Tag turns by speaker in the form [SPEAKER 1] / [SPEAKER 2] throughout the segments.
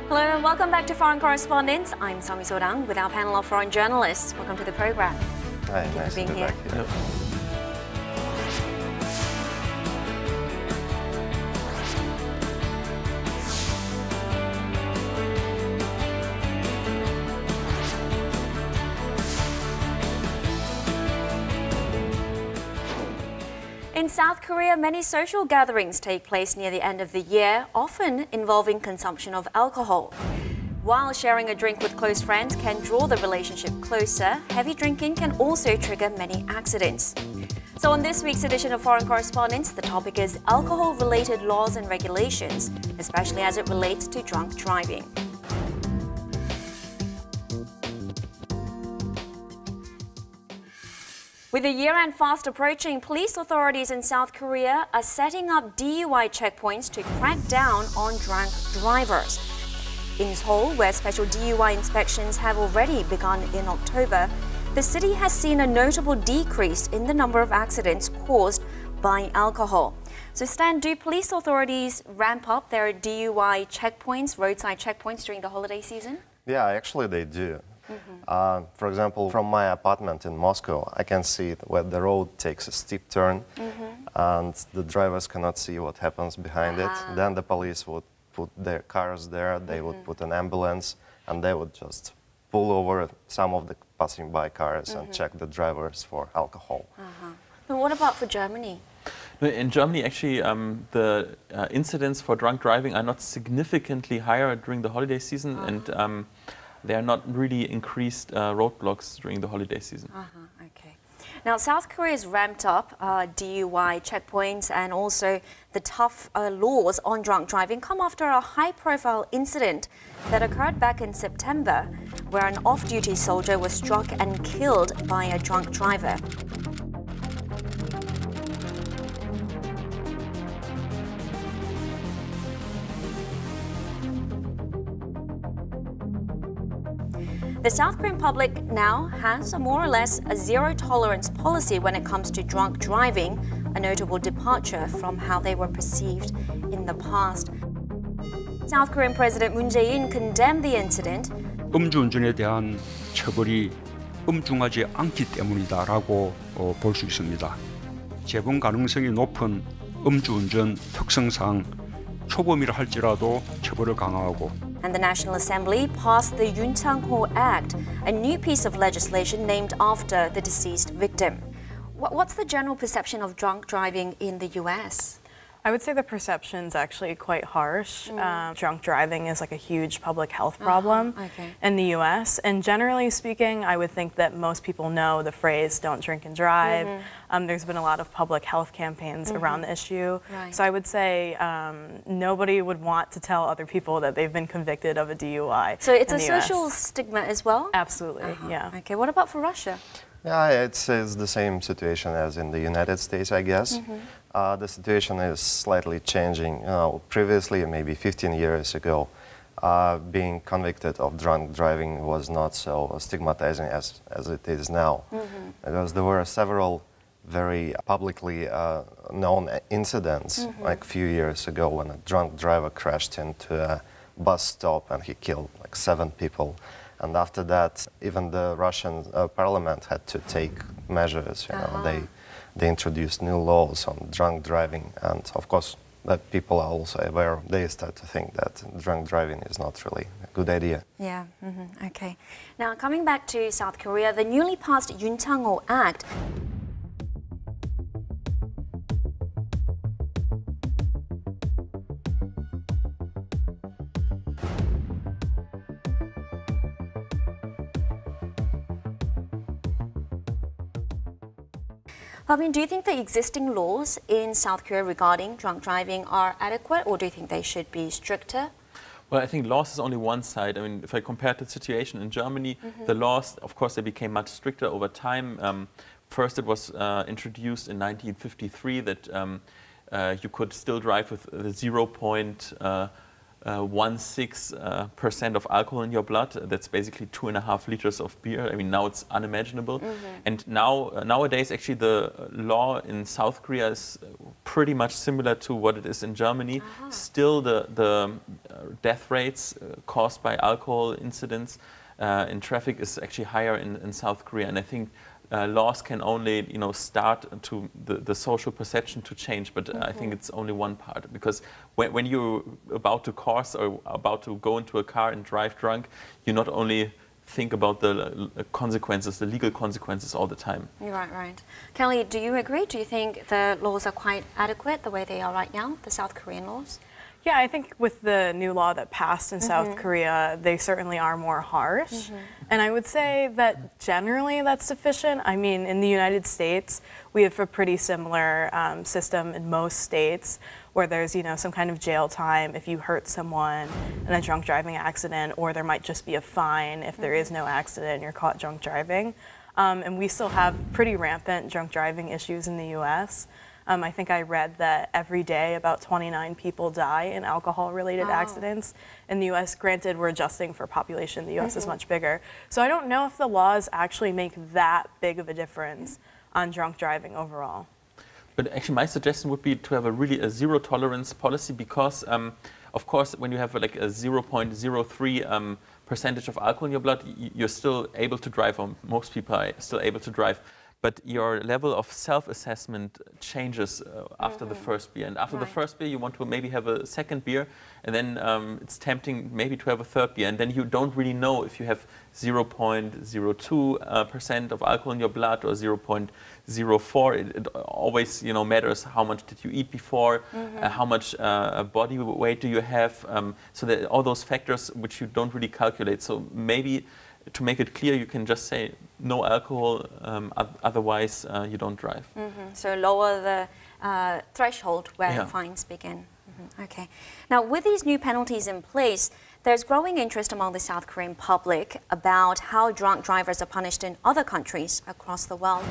[SPEAKER 1] Hello and welcome back to Foreign Correspondents. I'm Sami Sorang with our panel of foreign journalists. Welcome to the program.
[SPEAKER 2] Hi,
[SPEAKER 1] Thank you
[SPEAKER 2] nice
[SPEAKER 1] for being
[SPEAKER 2] to be
[SPEAKER 1] here.
[SPEAKER 2] back here.
[SPEAKER 1] In South Korea, many social gatherings take place near the end of the year, often involving consumption of alcohol. While sharing a drink with close friends can draw the relationship closer, heavy drinking can also trigger many accidents. So on this week's edition of Foreign Correspondents, the topic is alcohol-related laws and regulations, especially as it relates to drunk driving. With the year-end fast approaching, police authorities in South Korea are setting up DUI checkpoints to crack down on drunk drivers. In Seoul, where special DUI inspections have already begun in October, the city has seen a notable decrease in the number of accidents caused by alcohol. So Stan, do police authorities ramp up their DUI checkpoints, roadside checkpoints during the holiday season?
[SPEAKER 2] Yeah, actually they do. For example, from my apartment in Moscow, I can see where the road takes a steep turn and the drivers cannot see what happens behind it. Then the police would put their cars there, they would put an ambulance, and they would just pull over some of the passing by cars and check the drivers for alcohol.
[SPEAKER 1] But what about for Germany?
[SPEAKER 3] In Germany, actually, the incidents for drunk driving are not significantly higher during the holiday season, and there are not really increased roadblocks during the holiday season.
[SPEAKER 1] Okay. Now, South Korea's ramped up DUI checkpoints and also the tough laws on drunk driving come after a high-profile incident that occurred back in September, where an off-duty soldier was struck and killed by a drunk driver. The South Korean public now has a more or less a zero-tolerance policy when it comes to drunk driving, a notable departure from how they were perceived in the past. South Korean President Moon Jae-in condemned the incident.
[SPEAKER 4] 음주운전에 대한 처벌이 엄중하지 않기 때문이다라고 볼 수 있습니다. 재범 가능성이 높은 음주운전 특성상 초범이라 할지라도 처벌을 강화하고.
[SPEAKER 1] And the National Assembly passed the Yoon Chang-ho Act, a new piece of legislation named after the deceased victim. What's the general perception of drunk driving in the US?
[SPEAKER 5] I would say the perception's actually quite harsh. Drunk driving is like a huge public health problem in the US. And generally speaking, I would think that most people know the phrase "don't drink and drive." There's been a lot of public health campaigns around the issue. So I would say nobody would want to tell other people that they've been convicted of a DUI.
[SPEAKER 1] So it's a social stigma as well?
[SPEAKER 5] Absolutely, yeah.
[SPEAKER 1] Okay, what about for Russia?
[SPEAKER 2] Yeah, it's the same situation as in the United States, I guess. The situation is slightly changing. Previously, maybe 15 years ago, being convicted of drunk driving was not so stigmatizing as it is now. Because there were several very publicly known incidents, like a few years ago, when a drunk driver crashed into a bus stop and he killed like 7 people. And after that, even the Russian parliament had to take measures. You know, they introduced new laws on drunk driving, and of course, that people are also aware. They start to think that drunk driving is not really a good idea.
[SPEAKER 1] Yeah. Okay. Now, coming back to South Korea, the newly passed Yoon Chang-ho Act. Do you think the existing laws in South Korea regarding drunk driving are adequate, or do you think they should be stricter?
[SPEAKER 3] Well, I think laws is only one side. I mean, if I compare the situation in Germany, the laws, of course, they became much stricter over time. First, it was introduced in 1953 that you could still drive with the 0.16% of alcohol in your blood. That's basically 2.5 liters of beer. I mean, now it's unimaginable. And nowadays, actually, the law in South Korea is pretty much similar to what it is in Germany. Still, the death rates caused by alcohol incidents in traffic is actually higher in South Korea, and I think laws can only, start to the social perception to change, but I think it's only one part, because when you're about to cross or about to go into a car and drive drunk, you not only think about the consequences, the legal consequences all the time.
[SPEAKER 1] Right. Kelly, do you agree? Do you think the laws are quite adequate the way they are right now, the South Korean laws?
[SPEAKER 5] Yeah, I think with the new law that passed in South Korea, they certainly are more harsh. And I would say that generally that's sufficient. I mean, in the United States, we have a pretty similar system in most states where there's, some kind of jail time if you hurt someone in a drunk driving accident, or there might just be a fine if there is no accident and you're caught drunk driving. And we still have pretty rampant drunk driving issues in the US. I think I read that every day about 29 people die in alcohol-related accidents in the U.S. Granted, we're adjusting for population. The U.S. is much bigger. So I don't know if the laws actually make that big of a difference on drunk driving overall.
[SPEAKER 3] But actually, my suggestion would be to have a zero tolerance policy, because, of course, when you have like a 0.03 percentage of alcohol in your blood, you're still able to drive, or most people are still able to drive. But your level of self-assessment changes after the first beer. And after the first beer, you want to maybe have a second beer, and then it's tempting maybe to have a third beer. And then you don't really know if you have 0.02% of alcohol in your blood or 0.04. It always, matters how much did you eat before, how much body weight do you have. So that all those factors which you don't really calculate. So maybe, to make it clear, you can just say no alcohol, otherwise you don't drive.
[SPEAKER 1] So lower the threshold where fines begin. Okay. Now, with these new penalties in place, there's growing interest among the South Korean public about how drunk drivers are punished in other countries across the world.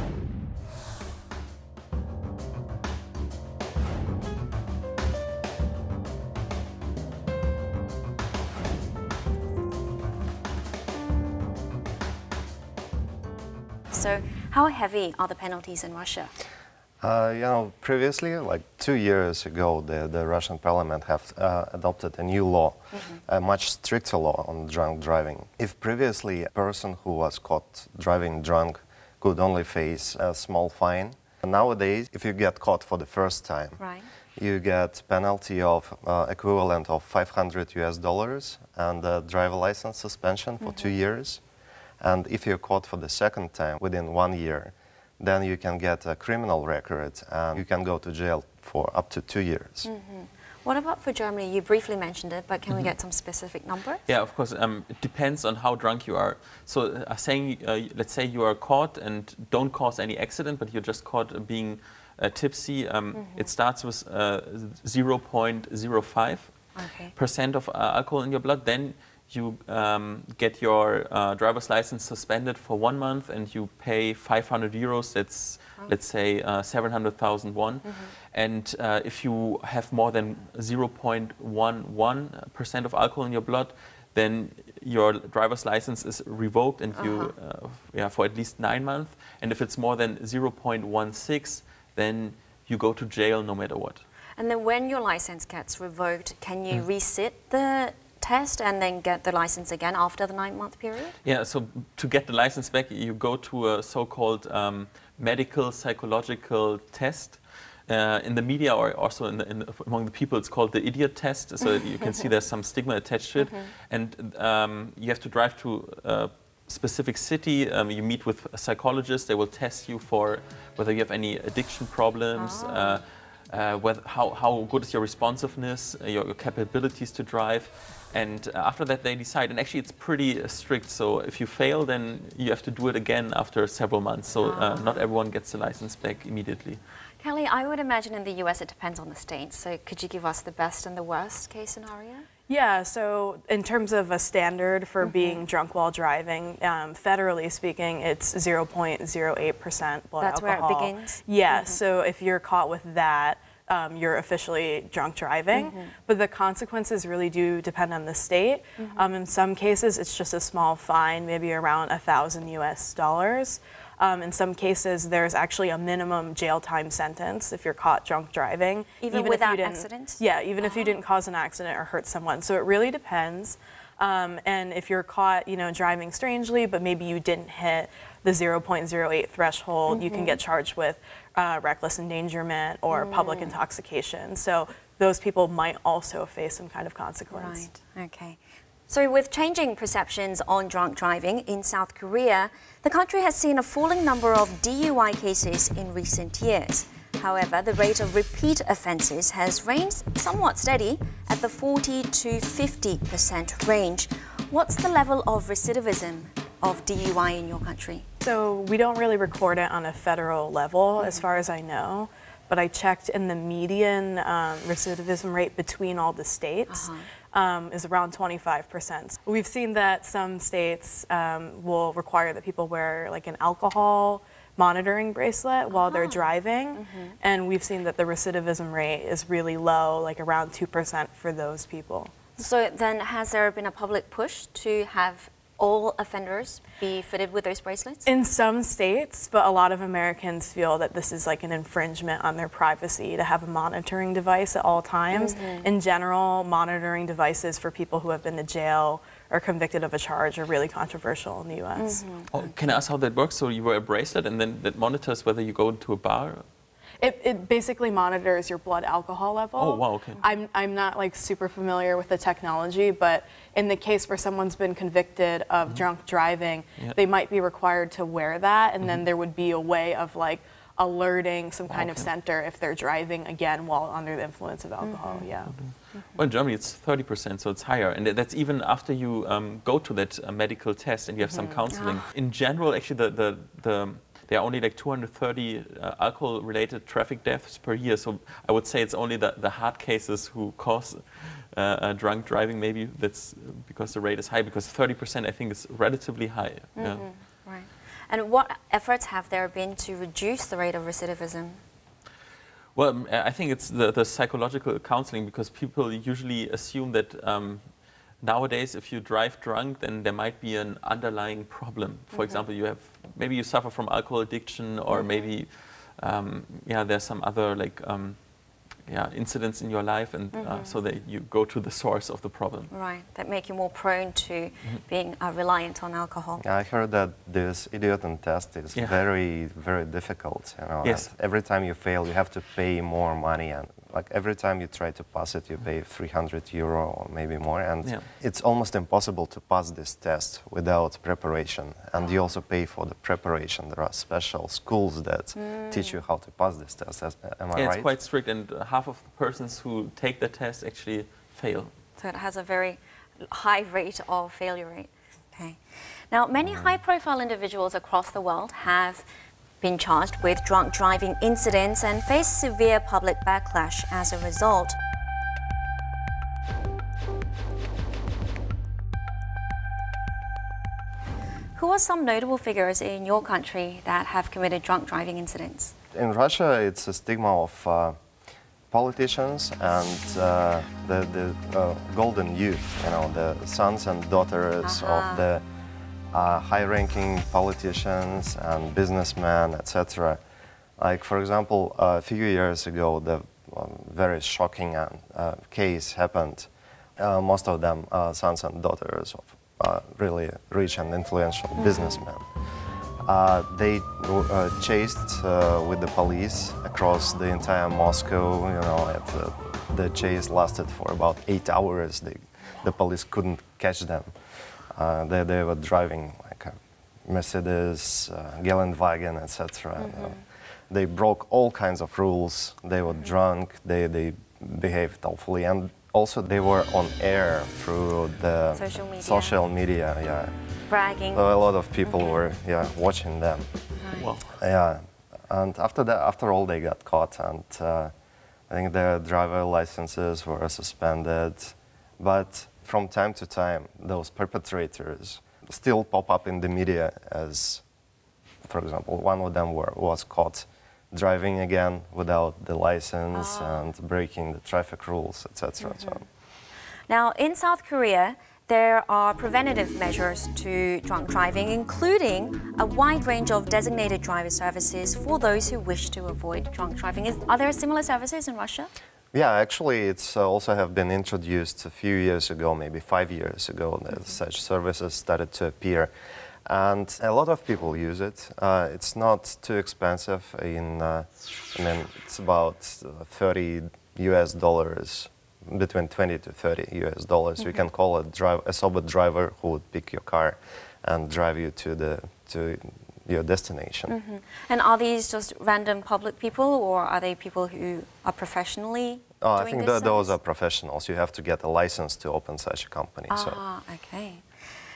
[SPEAKER 1] So how heavy are the penalties in Russia?
[SPEAKER 2] Previously, like 2 years ago, the Russian parliament have adopted a new law, a much stricter law on drunk driving. If previously a person who was caught driving drunk could only face a small fine, nowadays, if you get caught for the first time, you get penalty of equivalent of $500 and a driver license suspension for 2 years. And if you're caught for the second time within 1 year, then you can get a criminal record and you can go to jail for up to 2 years.
[SPEAKER 1] What about for Germany? You briefly mentioned it, but can we get some specific numbers?
[SPEAKER 3] Yeah, of course. It depends on how drunk you are. So let's say you are caught and don't cause any accident, but you're just caught being tipsy. It starts with 0.05% of alcohol in your blood. Then you get your driver's license suspended for 1 month, and you pay 500 euros. That's, let's say, 700,000 won. And if you have more than 0.11% of alcohol in your blood, then your driver's license is revoked, and you, for at least 9 months. And if it's more than 0.16, then you go to jail no matter what.
[SPEAKER 1] And then when your license gets revoked, can you resit the test and then get the license again after the 9-month period? Yeah,
[SPEAKER 3] so to get the license back, you go to a so-called medical psychological test. In the media, or also among the people, it's called the idiot test. So you can see there's some stigma attached to it. And you have to drive to a specific city. You meet with a psychologist. They will test you for whether you have any addiction problems, how good is your responsiveness, your capabilities to drive. And after that, they decide. And actually, it's pretty strict. So if you fail, then you have to do it again after several months. So not everyone gets the license back immediately.
[SPEAKER 1] Kelly, I would imagine in the US it depends on the state. So could you give us the best and the worst case scenario?
[SPEAKER 5] Yeah, so in terms of a standard for being drunk while driving, federally speaking, it's 0.08% blood alcohol.
[SPEAKER 1] That's where it begins?
[SPEAKER 5] Yeah, so if you're caught with that, you're officially drunk driving, but the consequences really do depend on the state. In some cases, it's just a small fine, maybe around $1,000 US. In some cases, there's actually a minimum jail time sentence if you're caught drunk driving.
[SPEAKER 1] Even without accidents?
[SPEAKER 5] Yeah, even if you didn't cause an accident or hurt someone. So it really depends. And if you're caught, driving strangely, but maybe you didn't hit the 0.08 threshold, you can get charged with reckless endangerment or public intoxication. So those people might also face some kind of consequence.
[SPEAKER 1] Right, okay. So with changing perceptions on drunk driving in South Korea, the country has seen a falling number of DUI cases in recent years. However, the rate of repeat offences has remained somewhat steady at the 40 to 50% range. What's the level of recidivism of DUI in your country?
[SPEAKER 5] So we don't really record it on a federal level, as far as I know. But I checked, and the median recidivism rate between all the states is around 25%. We've seen that some states will require that people wear like an alcohol monitoring bracelet while they're driving, and we've seen that the recidivism rate is really low, like around 2% for those people.
[SPEAKER 1] So then has there been a public push to have all offenders be fitted with those bracelets?
[SPEAKER 5] In some states, but a lot of Americans feel that this is like an infringement on their privacy to have a monitoring device at all times. In general, monitoring devices for people who have been to jail or convicted of a charge are really controversial in the US.
[SPEAKER 3] Oh, can I ask how that works? So you wear a bracelet and then that monitors whether you go into a bar?
[SPEAKER 5] It basically monitors your blood alcohol level.
[SPEAKER 3] Oh, wow, okay.
[SPEAKER 5] I'm not like super familiar with the technology, but in the case where someone's been convicted of drunk driving, they might be required to wear that, and then there would be a way of like alerting some kind of center if they're driving again while under the influence of alcohol.
[SPEAKER 3] Well, in Germany it's 30%, so it's higher, and that's even after you go to that medical test and you have some counseling. In general, actually, there are only like 230 alcohol-related traffic deaths per year, so I would say it's only the hard cases who cause drunk driving. Maybe that's because the rate is high, because 30% I think is relatively high.
[SPEAKER 1] Right. And what efforts have there been to reduce the rate of recidivism?
[SPEAKER 3] Well, I think it's the psychological counseling, because people usually assume that nowadays, if you drive drunk, then there might be an underlying problem. For example, maybe you suffer from alcohol addiction, or maybe there's some other like incidents in your life, and so that you go to the source of the problem. Right,
[SPEAKER 1] that make you more prone to being reliant on alcohol.
[SPEAKER 2] Yeah, I heard that this idiot test is very, very difficult.
[SPEAKER 3] Yes.
[SPEAKER 2] Every time you fail, you have to pay more money, and like every time you try to pass it, you pay 300 euro or maybe more, and it's almost impossible to pass this test without preparation. And you also pay for the preparation. There are special schools that teach you how to pass this test. Am I right?
[SPEAKER 3] It's quite strict, and half of the persons who take the test actually fail.
[SPEAKER 1] So it has a very high rate of failure rate. Okay. Now, many high-profile individuals across the world have been charged with drunk driving incidents and face severe public backlash as a result. Who are some notable figures in your country that have committed drunk driving incidents?
[SPEAKER 2] In Russia, it's a stigma of politicians and the golden youth, the sons and daughters of the high-ranking politicians and businessmen, etc. Like, for example, a few years ago, the very shocking case happened. Most of them sons and daughters of really rich and influential businessmen. They chased with the police across the entire Moscow. The chase lasted for about 8 hours. The police couldn't catch them. They were driving like a Mercedes, Geländewagen, etc. They broke all kinds of rules. They were drunk. They behaved awfully, and also they were on air through the social media.
[SPEAKER 1] Bragging.
[SPEAKER 2] So a lot of people were watching them.
[SPEAKER 3] Wow.
[SPEAKER 2] Yeah, and after all, they got caught, and I think their driver licenses were suspended. But from time to time, those perpetrators still pop up in the media as, for example, one of them was caught driving again without the license and breaking the traffic rules, etc. So.
[SPEAKER 1] Now, in South Korea, There are preventative measures to drunk driving, including a wide range of designated driver services for those who wish to avoid drunk driving. Are there similar services in Russia?
[SPEAKER 2] Yeah, actually, it's also have been introduced a few years ago, maybe 5 years ago, that such services started to appear. And a lot of people use it. It's not too expensive. I mean, it's about $30 US, between 20 to 30 US dollars. We can call a sober driver who would pick your car and drive you to your destination.
[SPEAKER 1] And are these just random public people, or are they people who are professionally doing
[SPEAKER 2] I think
[SPEAKER 1] this
[SPEAKER 2] those
[SPEAKER 1] service?
[SPEAKER 2] are professionals. You have to get a license to open such a company.
[SPEAKER 1] Okay.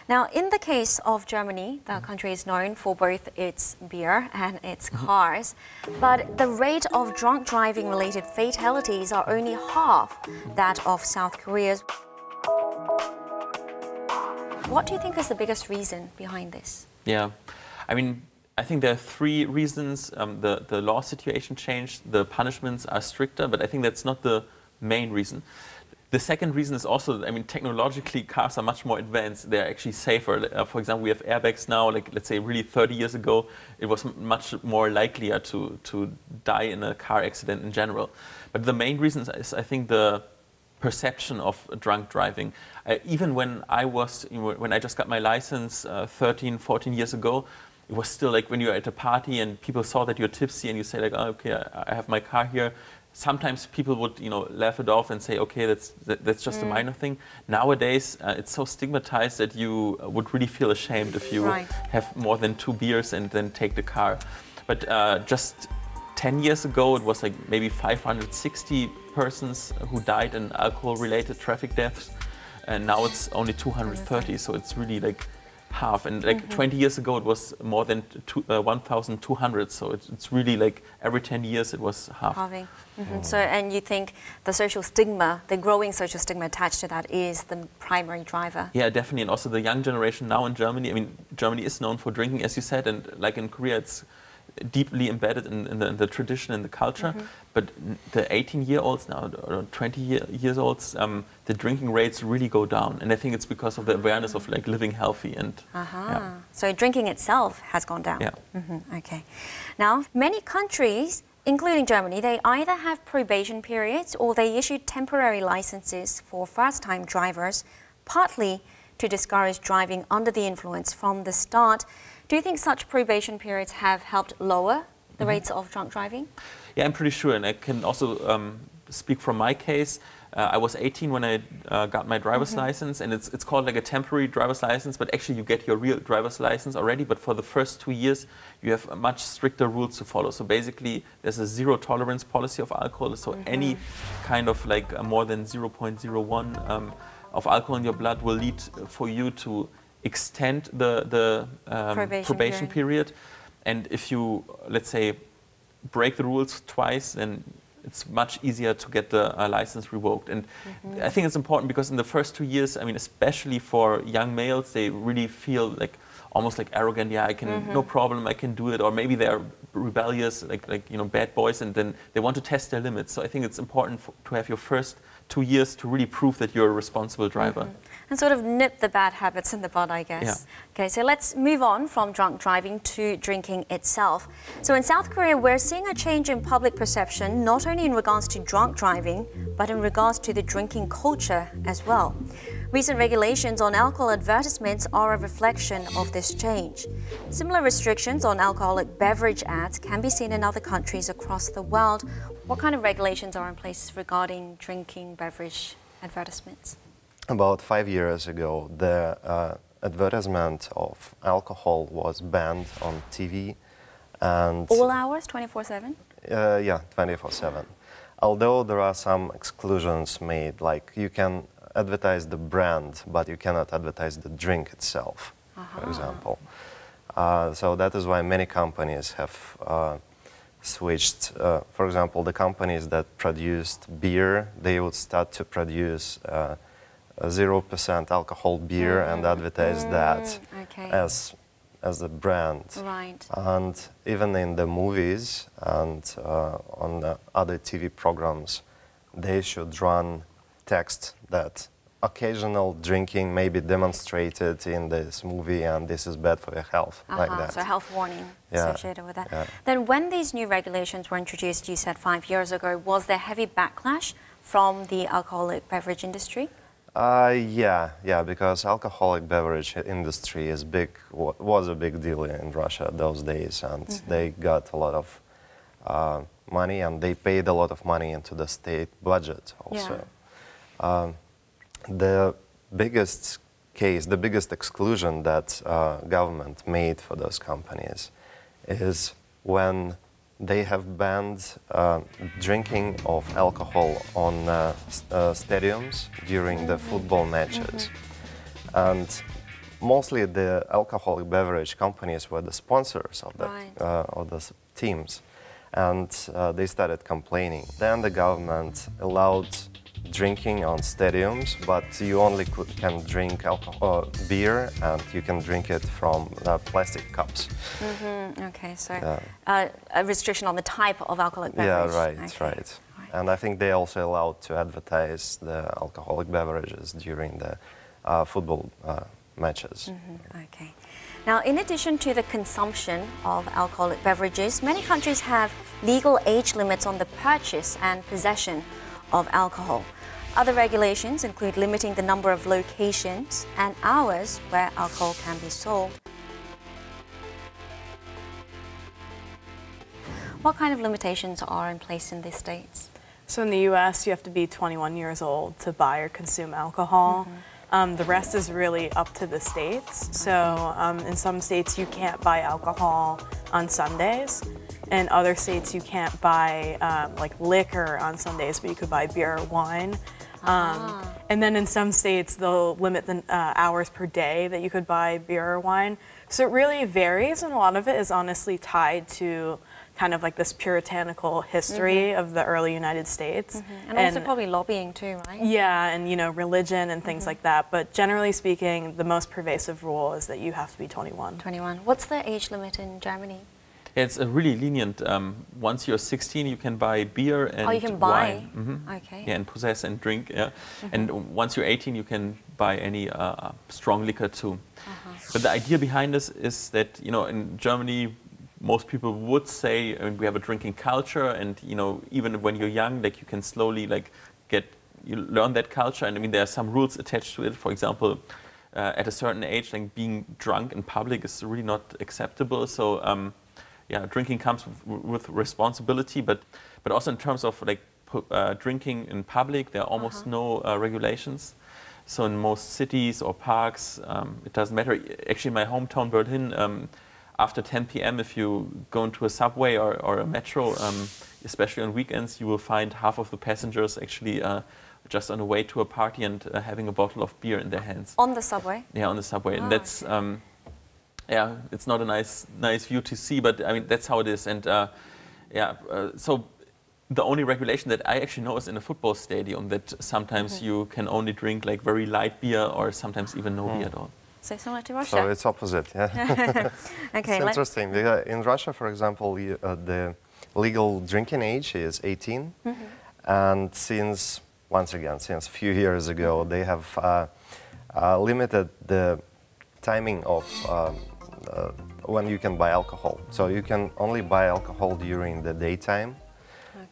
[SPEAKER 1] Now, in the case of Germany, the country is known for both its beer and its cars, but the rate of drunk driving-related fatalities are only half that of South Korea's. What do you think is the biggest reason behind this?
[SPEAKER 3] Yeah, I mean, I think there are three reasons. The law situation changed, the punishments are stricter, but I think that's not the main reason. The second reason is also, I mean, technologically, cars are much more advanced. They're actually safer. For example, we have airbags now. Like, let's say, really 30 years ago, it was much more likelier to die in a car accident in general. But the main reason is, I think, the perception of drunk driving. Even when I just got my license 13, 14 years ago, it was still like when you're at a party and people saw that you're tipsy and you say like, oh, okay, I have my car here. Sometimes people would, laugh it off and say, okay, that's just a minor thing. Nowadays, it's so stigmatized that you would really feel ashamed if you have more than 2 beers and then take the car. But just 10 years ago, it was like maybe 560 persons who died in alcohol-related traffic deaths, and now it's only 230. So it's really like half. And like 20 years ago, it was more than 1,200. So it's really like every 10 years, it was halving.
[SPEAKER 1] So, and you think the social stigma, the growing social stigma attached to that is the primary driver?
[SPEAKER 3] Yeah, definitely. And also the young generation now in Germany, I mean, Germany is known for drinking, as you said, and like in Korea, it's deeply embedded in the tradition and the culture. But the 18-year-olds now, or 20-year-olds, the drinking rates really go down. And I think it's because of the awareness of like living healthy. And yeah.
[SPEAKER 1] So drinking itself has gone down.
[SPEAKER 3] Yeah.
[SPEAKER 1] Okay. Now, many countries, including Germany, they either have probation periods or they issue temporary licenses for first-time drivers, partly to discourage driving under the influence from the start. Do you think such probation periods have helped lower the rates of drunk driving?
[SPEAKER 3] Yeah, I'm pretty sure. And I can also speak from my case. I was 18 when I got my driver's license, and it's called like a temporary driver's license, but actually you get your real driver's license already. But for the first 2 years, you have much stricter rules to follow. So basically, there's a zero tolerance policy of alcohol. So any kind of like more than 0.01 of alcohol in your blood will lead for you to extend the probation period. And if you, let's say, break the rules twice, then it's much easier to get the license revoked. And I think it's important because in the first 2 years, I mean, especially for young males, they really feel like almost like arrogant. Yeah, I can, no problem, I can do it. Or maybe they're rebellious, like bad boys, and then they want to test their limits. So I think it's important to have your first 2 years to really prove that you're a responsible driver.
[SPEAKER 1] And sort of nip the bad habits in the bud, I guess.
[SPEAKER 3] Yeah.
[SPEAKER 1] Okay, so let's move on from drunk driving to drinking itself. So in South Korea, we're seeing a change in public perception, not only in regards to drunk driving, but in regards to the drinking culture as well. Recent regulations on alcohol advertisements are a reflection of this change. Similar restrictions on alcoholic beverage ads can be seen in other countries across the world. What kind of regulations are in place regarding drinking beverage advertisements?
[SPEAKER 2] About 5 years ago, the advertisement of alcohol was banned on TV. And
[SPEAKER 1] all hours, 24/7?
[SPEAKER 2] Yeah, 24/7. Although there are some exclusions made, like you can advertise the brand, but you cannot advertise the drink itself, for example. So that is why many companies have switched. For example, the companies that produced beer, they would start to produce 0% alcohol beer and advertise that as a brand.
[SPEAKER 1] Right.
[SPEAKER 2] And even in the movies and on the other TV programs, they should run text that occasional drinking may be demonstrated in this movie, and this is bad for your health, like that.
[SPEAKER 1] So health warning associated with that.
[SPEAKER 2] Yeah.
[SPEAKER 1] Then when these new regulations were introduced, you said 5 years ago, was there heavy backlash from the alcoholic beverage industry?
[SPEAKER 2] Yeah, because alcoholic beverage industry is was a big deal in Russia those days, and they got a lot of money, and they paid a lot of money into the state budget also.
[SPEAKER 1] Yeah.
[SPEAKER 2] The biggest exclusion that government made for those companies is when they have banned drinking of alcohol on stadiums during the football matches. And mostly the alcoholic beverage companies were the sponsors of the teams. And they started complaining. Then the government allowed drinking on stadiums, but you only can drink beer, and you can drink it from plastic cups.
[SPEAKER 1] Okay, so a restriction on the type of alcoholic beverage.
[SPEAKER 2] Yeah, right. And I think they also allowed to advertise the alcoholic beverages during the football matches.
[SPEAKER 1] Okay. Now, in addition to the consumption of alcoholic beverages, many countries have legal age limits on the purchase and possession of alcohol. Other regulations include limiting the number of locations and hours where alcohol can be sold. What kind of limitations are in place in these states?
[SPEAKER 5] So in the US, you have to be 21 years old to buy or consume alcohol. The rest is really up to the states. So in some states, you can't buy alcohol on Sundays. In other states, you can't buy like liquor on Sundays, but you could buy beer or wine. And then in some states, they'll limit the hours per day that you could buy beer or wine. So it really varies, and a lot of it is honestly tied to kind of like this puritanical history of the early United States.
[SPEAKER 1] And also probably lobbying too, right?
[SPEAKER 5] Yeah, and religion and things like that. But generally speaking, the most pervasive rule is that you have to be 21.
[SPEAKER 1] 21. What's the age limit in Germany?
[SPEAKER 3] It's a really lenient. Once you're 16, you can buy beer and
[SPEAKER 1] you can buy.
[SPEAKER 3] wine.
[SPEAKER 1] Okay.
[SPEAKER 3] Yeah, and possess and drink. Yeah, and once you're 18, you can buy any strong liquor too. But the idea behind this is that in Germany, most people would say we have a drinking culture, and even when you're young, like you can slowly you learn that culture. And I mean, there are some rules attached to it. For example, at a certain age, like being drunk in public is really not acceptable. So. Yeah, drinking comes with responsibility, but also in terms of drinking in public, there are almost no regulations. So in most cities or parks, it doesn't matter. Actually, in my hometown Berlin, after 10 p.m., if you go into a subway or a metro, especially on weekends, you will find half of the passengers actually just on the way to a party and having a bottle of beer in their hands.
[SPEAKER 1] On the subway?
[SPEAKER 3] Yeah, on the subway, and that's. Yeah, it's not a nice view to see, but I mean that's how it is. And so the only regulation that I actually know is in a football stadium that sometimes you can only drink like very light beer or sometimes even no beer at all.
[SPEAKER 1] So similar to Russia.
[SPEAKER 2] So it's opposite, yeah.
[SPEAKER 1] Okay.
[SPEAKER 2] It's interesting. In Russia, for example, the legal drinking age is 18, and since a few years ago, they have limited the timing of when you can buy alcohol. So you can only buy alcohol during the daytime.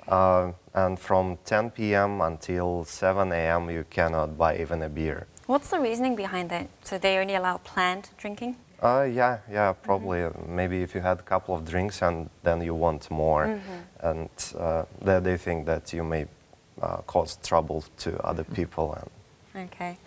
[SPEAKER 2] And from 10 p.m. until 7 a.m. you cannot buy even a beer.
[SPEAKER 1] What's the reasoning behind that? So they only allow planned drinking?
[SPEAKER 2] Yeah, probably. Maybe if you had a couple of drinks and then you want more. And they think that you may cause trouble to other people.
[SPEAKER 1] Okay.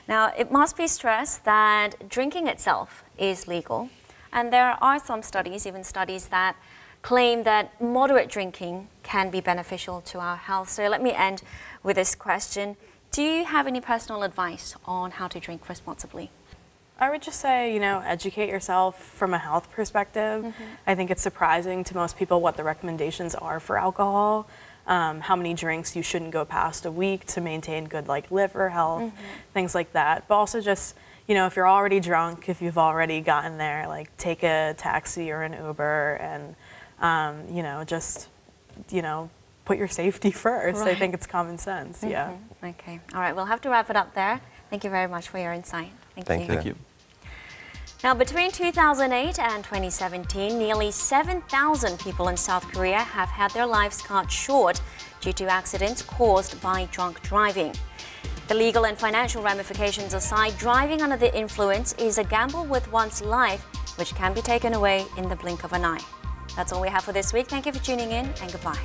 [SPEAKER 1] Now, it must be stressed that drinking itself is legal, and there are some studies, even studies that claim that moderate drinking can be beneficial to our health. So let me end with this question. Do you have any personal advice on how to drink responsibly?
[SPEAKER 5] I would just say, educate yourself from a health perspective. I think it's surprising to most people what the recommendations are for alcohol. How many drinks you shouldn't go past a week to maintain good liver health, things like that. But also just, if you're already drunk, if you've already gotten there, take a taxi or an Uber and, just, put your safety first.
[SPEAKER 1] Right.
[SPEAKER 5] I think it's common sense, yeah.
[SPEAKER 1] Okay, all right, we'll have to wrap it up there. Thank you very much for your insight.
[SPEAKER 2] Thank you.
[SPEAKER 3] Thank you.
[SPEAKER 1] Now, between 2008 and 2017, nearly 7,000 people in South Korea have had their lives cut short due to accidents caused by drunk driving. The legal and financial ramifications aside, driving under the influence is a gamble with one's life, which can be taken away in the blink of an eye. That's all we have for this week. Thank you for tuning in, and goodbye.